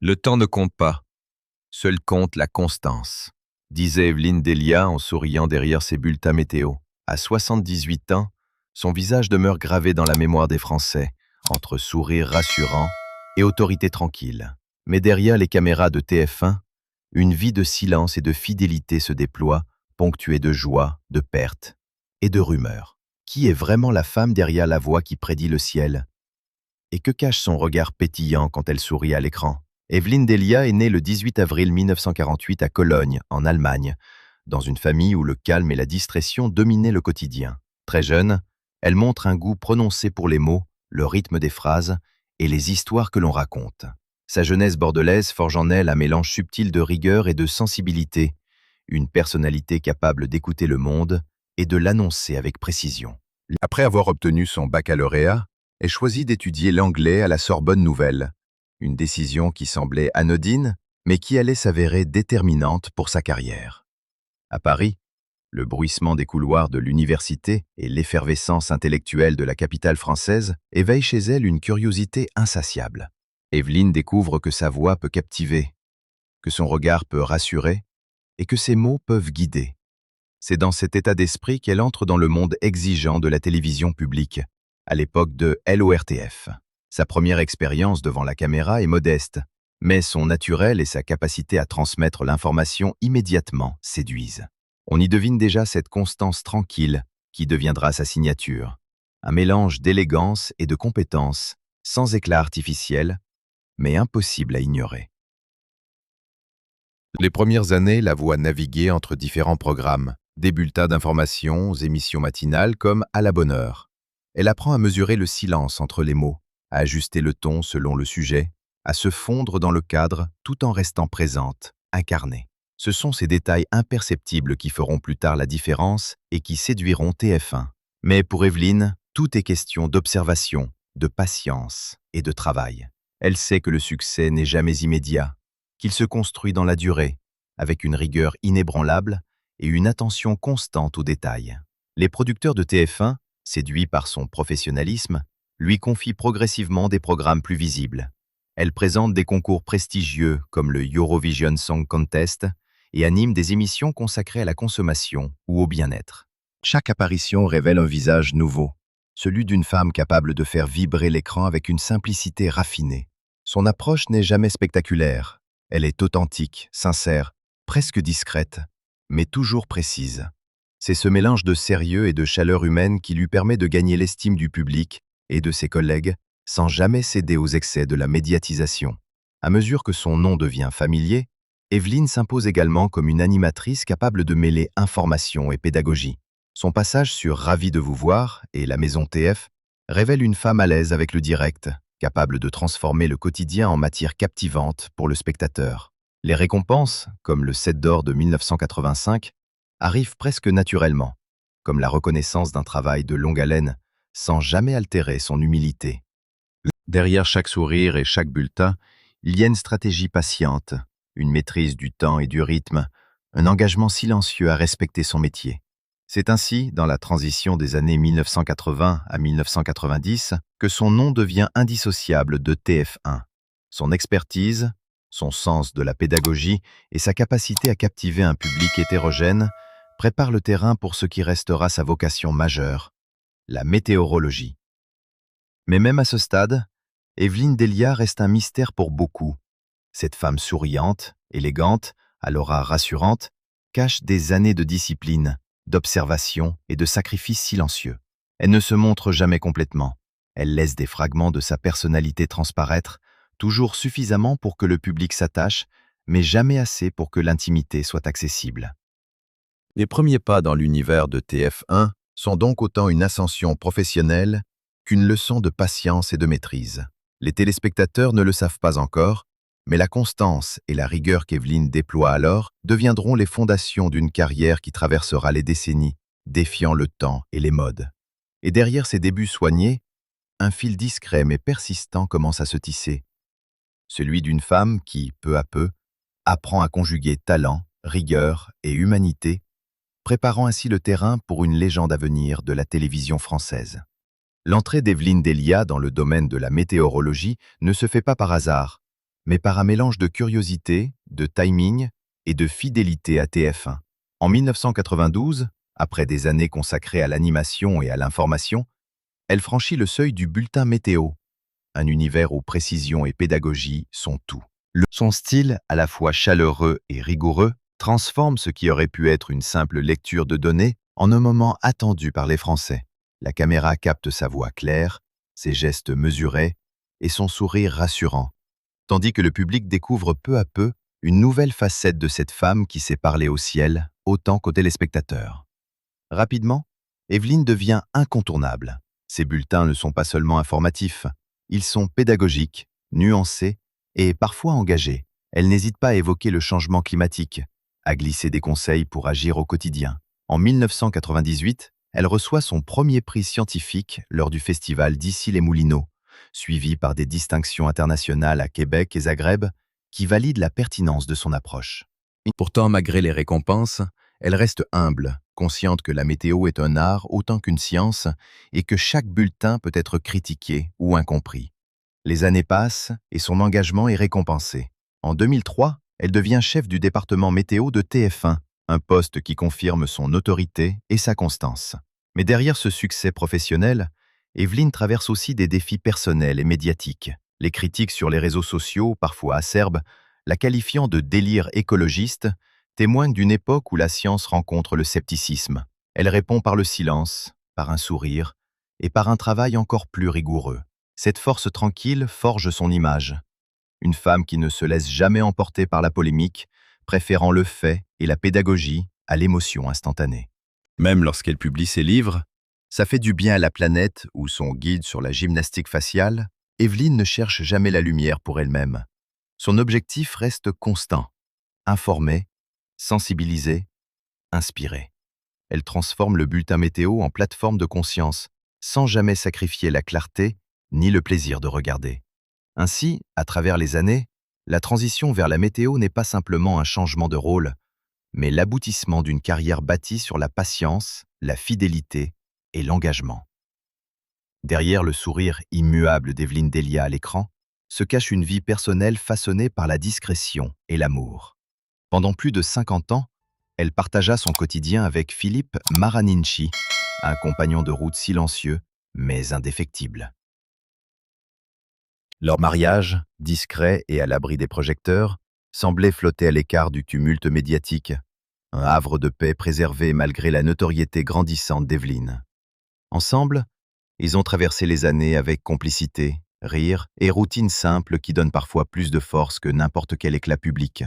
Le temps ne compte pas, seul compte la constance, disait Evelyne Delia en souriant derrière ses bulletins météo. À 78 ans, son visage demeure gravé dans la mémoire des Français, entre sourire rassurant et autorité tranquille. Mais derrière les caméras de TF1, une vie de silence et de fidélité se déploie, ponctuée de joie, de pertes et de rumeurs. Qui est vraiment la femme derrière la voix qui prédit le ciel? Et que cache son regard pétillant quand elle sourit à l'écran? Evelyne Delia est née le 18 avril 1948 à Cologne, en Allemagne, dans une famille où le calme et la discrétion dominaient le quotidien. Très jeune, elle montre un goût prononcé pour les mots, le rythme des phrases et les histoires que l'on raconte. Sa jeunesse bordelaise forge en elle un mélange subtil de rigueur et de sensibilité, une personnalité capable d'écouter le monde et de l'annoncer avec précision. Après avoir obtenu son baccalauréat, elle choisit d'étudier l'anglais à la Sorbonne Nouvelle, une décision qui semblait anodine, mais qui allait s'avérer déterminante pour sa carrière. À Paris, le bruissement des couloirs de l'université et l'effervescence intellectuelle de la capitale française éveillent chez elle une curiosité insatiable. Evelyne découvre que sa voix peut captiver, que son regard peut rassurer et que ses mots peuvent guider. C'est dans cet état d'esprit qu'elle entre dans le monde exigeant de la télévision publique, à l'époque de l'ORTF. Sa première expérience devant la caméra est modeste, mais son naturel et sa capacité à transmettre l'information immédiatement séduisent. On y devine déjà cette constance tranquille qui deviendra sa signature. Un mélange d'élégance et de compétence, sans éclat artificiel, mais impossible à ignorer. Les premières années la voient naviguer entre différents programmes, des bulletins d'information aux émissions matinales comme À la bonne heure. Elle apprend à mesurer le silence entre les mots, à ajuster le ton selon le sujet, à se fondre dans le cadre tout en restant présente, incarnée. Ce sont ces détails imperceptibles qui feront plus tard la différence et qui séduiront TF1. Mais pour Evelyne, tout est question d'observation, de patience et de travail. Elle sait que le succès n'est jamais immédiat, qu'il se construit dans la durée, avec une rigueur inébranlable et une attention constante aux détails. Les producteurs de TF1, séduits par son professionnalisme, lui confient progressivement des programmes plus visibles. Elle présente des concours prestigieux comme le Eurovision Song Contest et anime des émissions consacrées à la consommation ou au bien-être. Chaque apparition révèle un visage nouveau, celui d'une femme capable de faire vibrer l'écran avec une simplicité raffinée. Son approche n'est jamais spectaculaire. Elle est authentique, sincère, presque discrète, mais toujours précise. C'est ce mélange de sérieux et de chaleur humaine qui lui permet de gagner l'estime du public et de ses collègues sans jamais céder aux excès de la médiatisation. À mesure que son nom devient familier, Evelyne s'impose également comme une animatrice capable de mêler information et pédagogie. Son passage sur Ravi de vous voir et La Maison TF révèle une femme à l'aise avec le direct, capable de transformer le quotidien en matière captivante pour le spectateur. Les récompenses, comme le 7 d'or de 1985, arrivent presque naturellement, comme la reconnaissance d'un travail de longue haleine, sans jamais altérer son humilité. Derrière chaque sourire et chaque bulletin, il y a une stratégie patiente, une maîtrise du temps et du rythme, un engagement silencieux à respecter son métier. C'est ainsi, dans la transition des années 1980 à 1990, que son nom devient indissociable de TF1. Son expertise, son sens de la pédagogie et sa capacité à captiver un public hétérogène préparent le terrain pour ce qui restera sa vocation majeure, la météorologie. Mais même à ce stade, Evelyne Delia reste un mystère pour beaucoup. Cette femme souriante, élégante, à l'aura rassurante, cache des années de discipline, d'observation et de sacrifice silencieux. Elle ne se montre jamais complètement. Elle laisse des fragments de sa personnalité transparaître, toujours suffisamment pour que le public s'attache, mais jamais assez pour que l'intimité soit accessible. Les premiers pas dans l'univers de TF1 sont donc autant une ascension professionnelle qu'une leçon de patience et de maîtrise. Les téléspectateurs ne le savent pas encore, mais la constance et la rigueur qu'Evelyne déploie alors deviendront les fondations d'une carrière qui traversera les décennies, défiant le temps et les modes. Et derrière ces débuts soignés, un fil discret mais persistant commence à se tisser. Celui d'une femme qui, peu à peu, apprend à conjuguer talent, rigueur et humanité, préparant ainsi le terrain pour une légende à venir de la télévision française. L'entrée d'Evelyne Delia dans le domaine de la météorologie ne se fait pas par hasard. mais par un mélange de curiosité, de timing et de fidélité à TF1. En 1992, après des années consacrées à l'animation et à l'information, elle franchit le seuil du bulletin météo, un univers où précision et pédagogie sont tout. Son style, à la fois chaleureux et rigoureux, transforme ce qui aurait pu être une simple lecture de données en un moment attendu par les Français. La caméra capte sa voix claire, ses gestes mesurés et son sourire rassurant, tandis que le public découvre peu à peu une nouvelle facette de cette femme qui sait parler au ciel autant qu'aux téléspectateurs. Rapidement, Evelyne devient incontournable. Ses bulletins ne sont pas seulement informatifs, ils sont pédagogiques, nuancés et parfois engagés. Elle n'hésite pas à évoquer le changement climatique, à glisser des conseils pour agir au quotidien. En 1998, elle reçoit son premier prix scientifique lors du festival d'Issy-les-Moulineaux, suivi par des distinctions internationales à Québec et Zagreb, qui valident la pertinence de son approche. Pourtant, malgré les récompenses, elle reste humble, consciente que la météo est un art autant qu'une science et que chaque bulletin peut être critiqué ou incompris. Les années passent et son engagement est récompensé. En 2003, elle devient chef du département météo de TF1, un poste qui confirme son autorité et sa constance. Mais derrière ce succès professionnel, Evelyne traverse aussi des défis personnels et médiatiques. Les critiques sur les réseaux sociaux, parfois acerbes, la qualifiant de délire écologiste, témoignent d'une époque où la science rencontre le scepticisme. Elle répond par le silence, par un sourire et par un travail encore plus rigoureux. Cette force tranquille forge son image. Une femme qui ne se laisse jamais emporter par la polémique, préférant le fait et la pédagogie à l'émotion instantanée. Même lorsqu'elle publie ses livres, Ça fait du bien à la planète ou son guide sur la gymnastique faciale, Evelyne ne cherche jamais la lumière pour elle-même. Son objectif reste constant, informer, sensibiliser, inspirer. Elle transforme le bulletin météo en plateforme de conscience, sans jamais sacrifier la clarté ni le plaisir de regarder. Ainsi, à travers les années, la transition vers la météo n'est pas simplement un changement de rôle, mais l'aboutissement d'une carrière bâtie sur la patience, la fidélité et l'engagement. Derrière le sourire immuable d'Evelyne Delia à l'écran, se cache une vie personnelle façonnée par la discrétion et l'amour. Pendant plus de 50 ans, elle partagea son quotidien avec Philippe Maraninchi, un compagnon de route silencieux, mais indéfectible. Leur mariage, discret et à l'abri des projecteurs, semblait flotter à l'écart du tumulte médiatique, un havre de paix préservé malgré la notoriété grandissante d'Evelyne. Ensemble, ils ont traversé les années avec complicité, rire et routine simple qui donnent parfois plus de force que n'importe quel éclat public.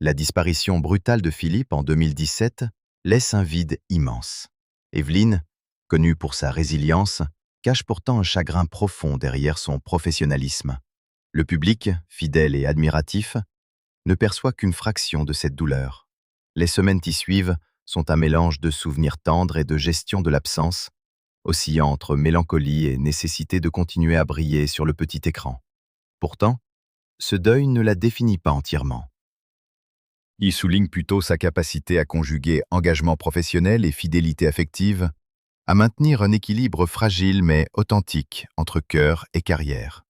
La disparition brutale de Philippe en 2017 laisse un vide immense. Evelyne, connue pour sa résilience, cache pourtant un chagrin profond derrière son professionnalisme. Le public, fidèle et admiratif, ne perçoit qu'une fraction de cette douleur. Les semaines qui suivent sont un mélange de souvenirs tendres et de gestion de l'absence, oscillant entre mélancolie et nécessité de continuer à briller sur le petit écran. Pourtant, ce deuil ne la définit pas entièrement. Il souligne plutôt sa capacité à conjuguer engagement professionnel et fidélité affective, à maintenir un équilibre fragile mais authentique entre cœur et carrière.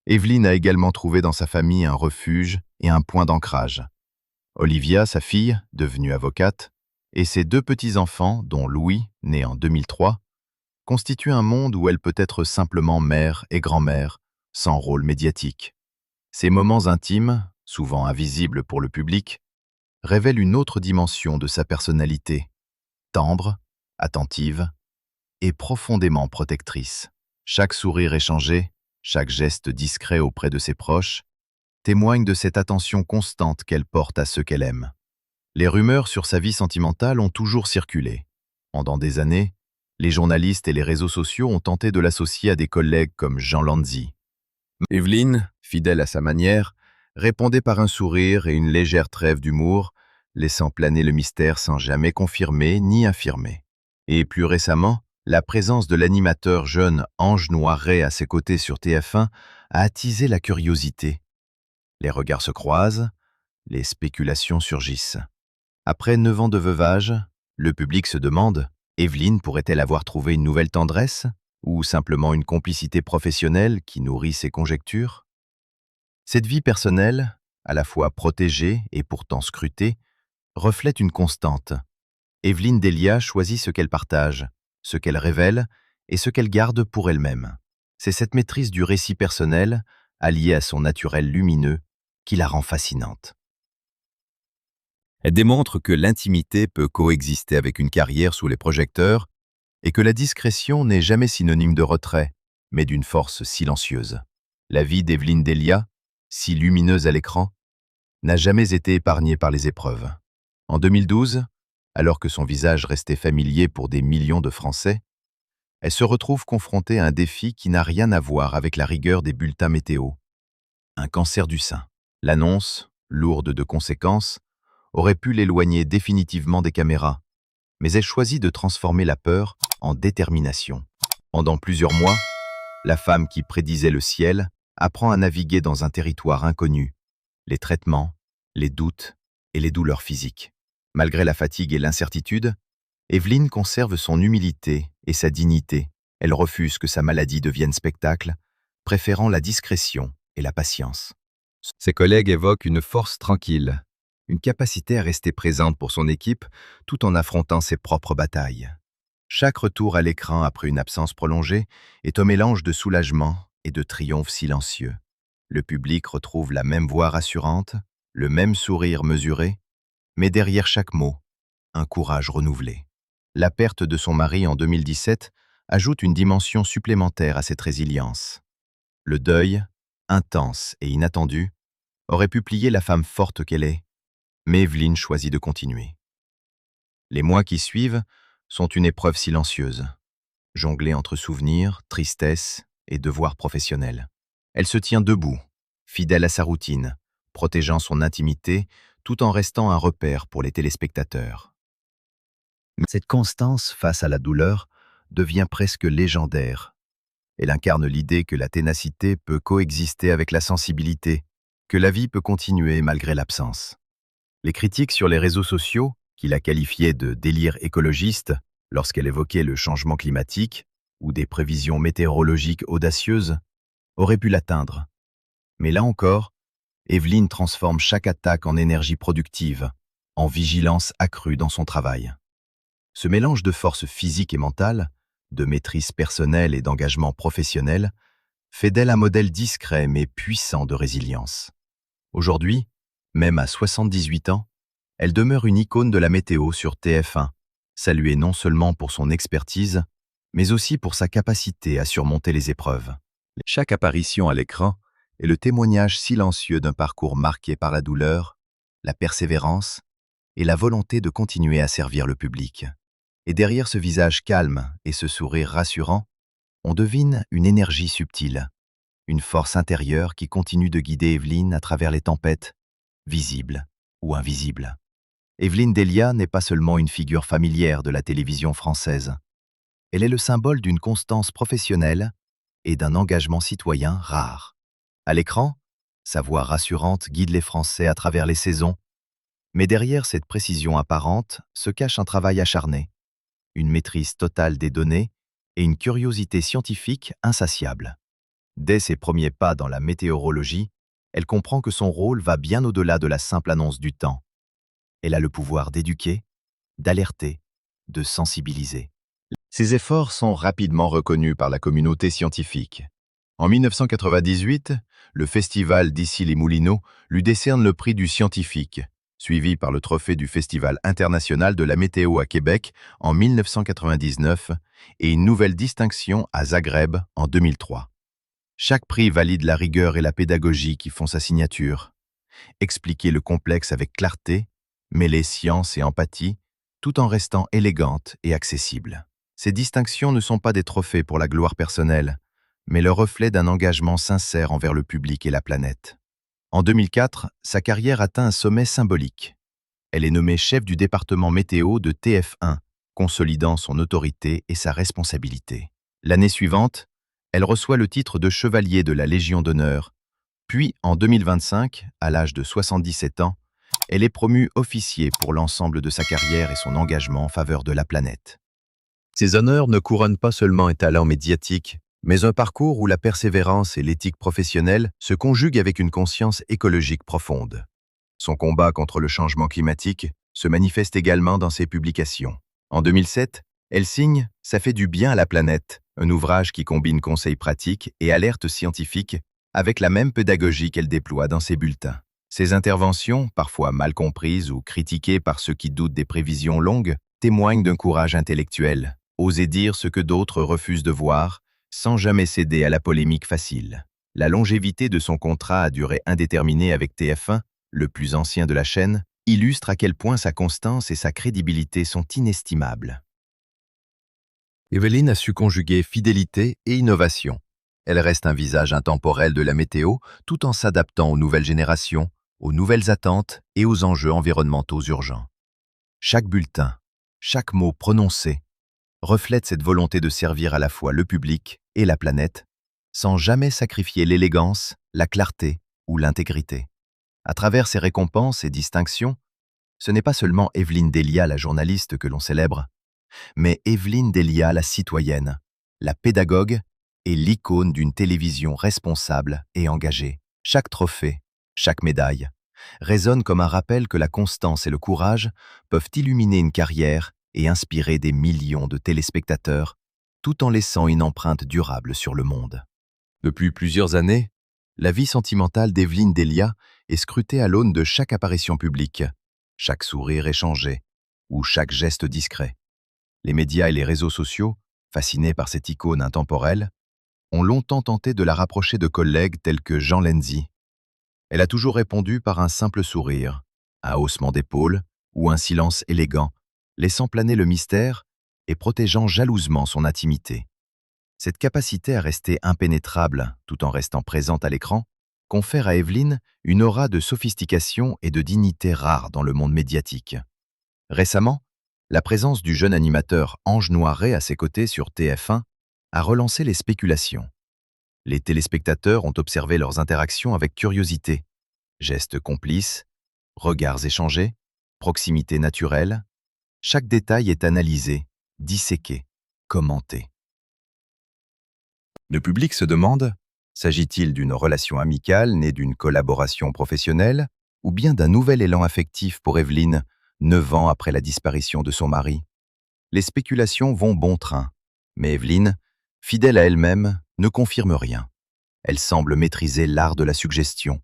Evelyne a également trouvé dans sa famille un refuge et un point d'ancrage. Olivia, sa fille, devenue avocate, et ses deux petits-enfants, dont Louis, né en 2003, constituent un monde où elle peut être simplement mère et grand-mère, sans rôle médiatique. Ces moments intimes, souvent invisibles pour le public, révèlent une autre dimension de sa personnalité, tendre, attentive et profondément protectrice. Chaque sourire échangé, chaque geste discret auprès de ses proches, témoigne de cette attention constante qu'elle porte à ceux qu'elle aime. Les rumeurs sur sa vie sentimentale ont toujours circulé. Pendant des années, les journalistes et les réseaux sociaux ont tenté de l'associer à des collègues comme Jean Lanzy. Evelyne, fidèle à sa manière, répondait par un sourire et une légère trêve d'humour, laissant planer le mystère sans jamais confirmer ni infirmer. Et plus récemment, la présence de l'animateur jeune Ange Noiret à ses côtés sur TF1 a attisé la curiosité. Les regards se croisent, les spéculations surgissent. Après 9 ans de veuvage, le public se demande, Evelyne pourrait-elle avoir trouvé une nouvelle tendresse ou simplement une complicité professionnelle qui nourrit ses conjectures ? Cette vie personnelle, à la fois protégée et pourtant scrutée, reflète une constante. Evelyne Delia choisit ce qu'elle partage, ce qu'elle révèle et ce qu'elle garde pour elle-même. C'est cette maîtrise du récit personnel, alliée à son naturel lumineux, qui la rend fascinante. Elle démontre que l'intimité peut coexister avec une carrière sous les projecteurs et que la discrétion n'est jamais synonyme de retrait, mais d'une force silencieuse. La vie d'Evelyne Delia, si lumineuse à l'écran, n'a jamais été épargnée par les épreuves. En 2012, alors que son visage restait familier pour des millions de Français, elle se retrouve confrontée à un défi qui n'a rien à voir avec la rigueur des bulletins météo. Un cancer du sein. L'annonce, lourde de conséquences, aurait pu l'éloigner définitivement des caméras, mais elle choisit de transformer la peur en détermination. Pendant plusieurs mois, la femme qui prédisait le ciel apprend à naviguer dans un territoire inconnu, les traitements, les doutes et les douleurs physiques. Malgré la fatigue et l'incertitude, Evelyne conserve son humilité et sa dignité. Elle refuse que sa maladie devienne spectacle, préférant la discrétion et la patience. Ses collègues évoquent une force tranquille, une capacité à rester présente pour son équipe tout en affrontant ses propres batailles. Chaque retour à l'écran après une absence prolongée est un mélange de soulagement et de triomphe silencieux. Le public retrouve la même voix rassurante, le même sourire mesuré, mais derrière chaque mot, un courage renouvelé. La perte de son mari en 2017 ajoute une dimension supplémentaire à cette résilience. Le deuil, intense et inattendu, aurait pu plier la femme forte qu'elle est, mais Evelyne choisit de continuer. Les mois qui suivent sont une épreuve silencieuse, jonglée entre souvenirs, tristesse et devoirs professionnels. Elle se tient debout, fidèle à sa routine, protégeant son intimité tout en restant un repère pour les téléspectateurs. Cette constance face à la douleur devient presque légendaire. Elle incarne l'idée que la ténacité peut coexister avec la sensibilité, que la vie peut continuer malgré l'absence. Les critiques sur les réseaux sociaux, qui la qualifiaient de délire écologiste lorsqu'elle évoquait le changement climatique ou des prévisions météorologiques audacieuses, auraient pu l'atteindre. Mais là encore, Evelyne transforme chaque attaque en énergie productive, en vigilance accrue dans son travail. Ce mélange de force physique et mentale, de maîtrise personnelle et d'engagement professionnel, fait d'elle un modèle discret mais puissant de résilience. Aujourd'hui, même à 78 ans, elle demeure une icône de la météo sur TF1, saluée non seulement pour son expertise, mais aussi pour sa capacité à surmonter les épreuves. Chaque apparition à l'écran est le témoignage silencieux d'un parcours marqué par la douleur, la persévérance et la volonté de continuer à servir le public. Et derrière ce visage calme et ce sourire rassurant, on devine une énergie subtile, une force intérieure qui continue de guider Evelyne à travers les tempêtes, visibles ou invisibles. Evelyne Delia n'est pas seulement une figure familière de la télévision française. Elle est le symbole d'une constance professionnelle et d'un engagement citoyen rare. À l'écran, sa voix rassurante guide les Français à travers les saisons, mais derrière cette précision apparente se cache un travail acharné, une maîtrise totale des données et une curiosité scientifique insatiable. Dès ses premiers pas dans la météorologie, elle comprend que son rôle va bien au-delà de la simple annonce du temps. Elle a le pouvoir d'éduquer, d'alerter, de sensibiliser. Ses efforts sont rapidement reconnus par la communauté scientifique. En 1998, le festival d'Issy-les-Moulineaux lui décerne le prix du scientifique, suivi par le trophée du Festival international de la météo à Québec en 1999 et une nouvelle distinction à Zagreb en 2003. Chaque prix valide la rigueur et la pédagogie qui font sa signature. Expliquer le complexe avec clarté, mêler science et empathie, tout en restant élégante et accessible. Ces distinctions ne sont pas des trophées pour la gloire personnelle, mais le reflet d'un engagement sincère envers le public et la planète. En 2004, sa carrière atteint un sommet symbolique. Elle est nommée chef du département météo de TF1, consolidant son autorité et sa responsabilité. L'année suivante, elle reçoit le titre de chevalier de la Légion d'honneur. Puis, en 2025, à l'âge de 77 ans, elle est promue officier pour l'ensemble de sa carrière et son engagement en faveur de la planète. Ces honneurs ne couronnent pas seulement un talent médiatique, mais un parcours où la persévérance et l'éthique professionnelle se conjuguent avec une conscience écologique profonde. Son combat contre le changement climatique se manifeste également dans ses publications. En 2007, elle signe « Ça fait du bien à la planète », un ouvrage qui combine conseils pratiques et alertes scientifiques avec la même pédagogie qu'elle déploie dans ses bulletins. Ses interventions, parfois mal comprises ou critiquées par ceux qui doutent des prévisions longues, témoignent d'un courage intellectuel, oser dire ce que d'autres refusent de voir, sans jamais céder à la polémique facile. La longévité de son contrat à durée indéterminée avec TF1, le plus ancien de la chaîne, illustre à quel point sa constance et sa crédibilité sont inestimables. Evelyne a su conjuguer fidélité et innovation. Elle reste un visage intemporel de la météo tout en s'adaptant aux nouvelles générations, aux nouvelles attentes et aux enjeux environnementaux urgents. Chaque bulletin, chaque mot prononcé, reflète cette volonté de servir à la fois le public et la planète, sans jamais sacrifier l'élégance, la clarté ou l'intégrité. À travers ces récompenses et distinctions, ce n'est pas seulement Evelyne Delia, la journaliste, que l'on célèbre, mais Evelyne Delia, la citoyenne, la pédagogue et l'icône d'une télévision responsable et engagée. Chaque trophée, chaque médaille, résonne comme un rappel que la constance et le courage peuvent illuminer une carrière et inspirer des millions de téléspectateurs, tout en laissant une empreinte durable sur le monde. Depuis plusieurs années, la vie sentimentale d'Evelyne Delia est scrutée à l'aune de chaque apparition publique, chaque sourire échangé ou chaque geste discret. Les médias et les réseaux sociaux, fascinés par cette icône intemporelle, ont longtemps tenté de la rapprocher de collègues tels que Jean Lenzi. Elle a toujours répondu par un simple sourire, un haussement d'épaule ou un silence élégant, laissant planer le mystère et protégeant jalousement son intimité. Cette capacité à rester impénétrable tout en restant présente à l'écran confère à Evelyne une aura de sophistication et de dignité rare dans le monde médiatique. Récemment, la présence du jeune animateur Ange Noiret à ses côtés sur TF1 a relancé les spéculations. Les téléspectateurs ont observé leurs interactions avec curiosité. Gestes complices, regards échangés, proximité naturelle. Chaque détail est analysé, disséqué, commenté. Le public se demande, s'agit-il d'une relation amicale née d'une collaboration professionnelle ou bien d'un nouvel élan affectif pour Evelyne, 9 ans après la disparition de son mari? Les spéculations vont bon train, mais Evelyne, fidèle à elle-même, ne confirme rien. Elle semble maîtriser l'art de la suggestion,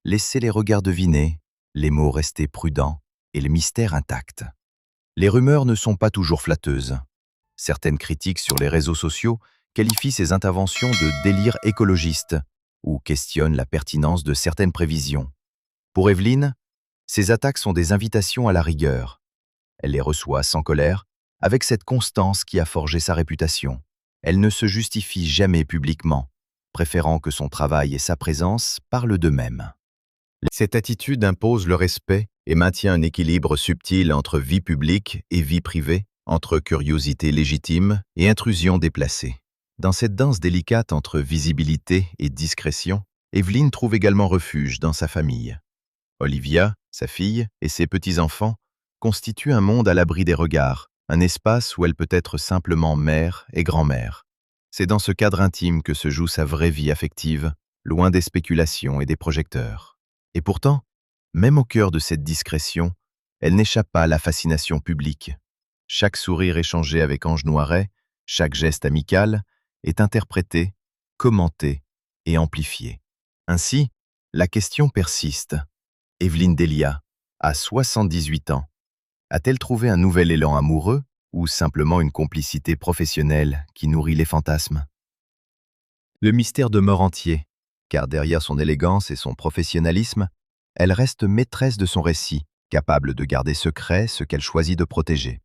laisser les regards deviner, les mots rester prudents et le mystère intact. Les rumeurs ne sont pas toujours flatteuses. Certaines critiques sur les réseaux sociaux qualifient ces interventions de délire écologiste ou questionnent la pertinence de certaines prévisions. Pour Evelyne, ces attaques sont des invitations à la rigueur. Elle les reçoit sans colère, avec cette constance qui a forgé sa réputation. Elle ne se justifie jamais publiquement, préférant que son travail et sa présence parlent d'eux-mêmes. Cette attitude impose le respect et maintient un équilibre subtil entre vie publique et vie privée, entre curiosité légitime et intrusion déplacée. Dans cette danse délicate entre visibilité et discrétion, Evelyne trouve également refuge dans sa famille. Olivia, sa fille, et ses petits-enfants constituent un monde à l'abri des regards, un espace où elle peut être simplement mère et grand-mère. C'est dans ce cadre intime que se joue sa vraie vie affective, loin des spéculations et des projecteurs. Et pourtant, même au cœur de cette discrétion, elle n'échappe pas à la fascination publique. Chaque sourire échangé avec Ange Noiret, chaque geste amical, est interprété, commenté et amplifié. Ainsi, la question persiste. Evelyne Delia, à 78 ans, a-t-elle trouvé un nouvel élan amoureux ou simplement une complicité professionnelle qui nourrit les fantasmes? Le mystère demeure entier, car derrière son élégance et son professionnalisme, elle reste maîtresse de son récit, capable de garder secret ce qu'elle choisit de protéger.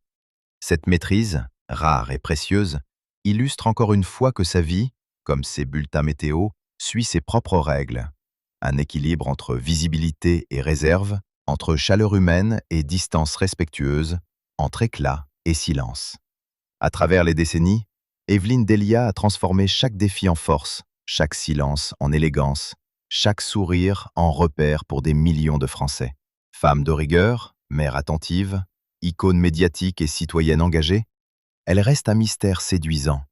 Cette maîtrise, rare et précieuse, illustre encore une fois que sa vie, comme ses bulletins météo, suit ses propres règles. Un équilibre entre visibilité et réserve, entre chaleur humaine et distance respectueuse, entre éclat et silence. À travers les décennies, Evelyne Delia a transformé chaque défi en force, chaque silence en élégance, chaque sourire en repère pour des millions de Français. Femme de rigueur, mère attentive, icône médiatique et citoyenne engagée, elle reste un mystère séduisant.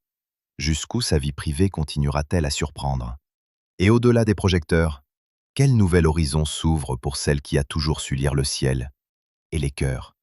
Jusqu'où sa vie privée continuera-t-elle à surprendre? Et au-delà des projecteurs, quel nouvel horizon s'ouvre pour celle qui a toujours su lire le ciel et les cœurs?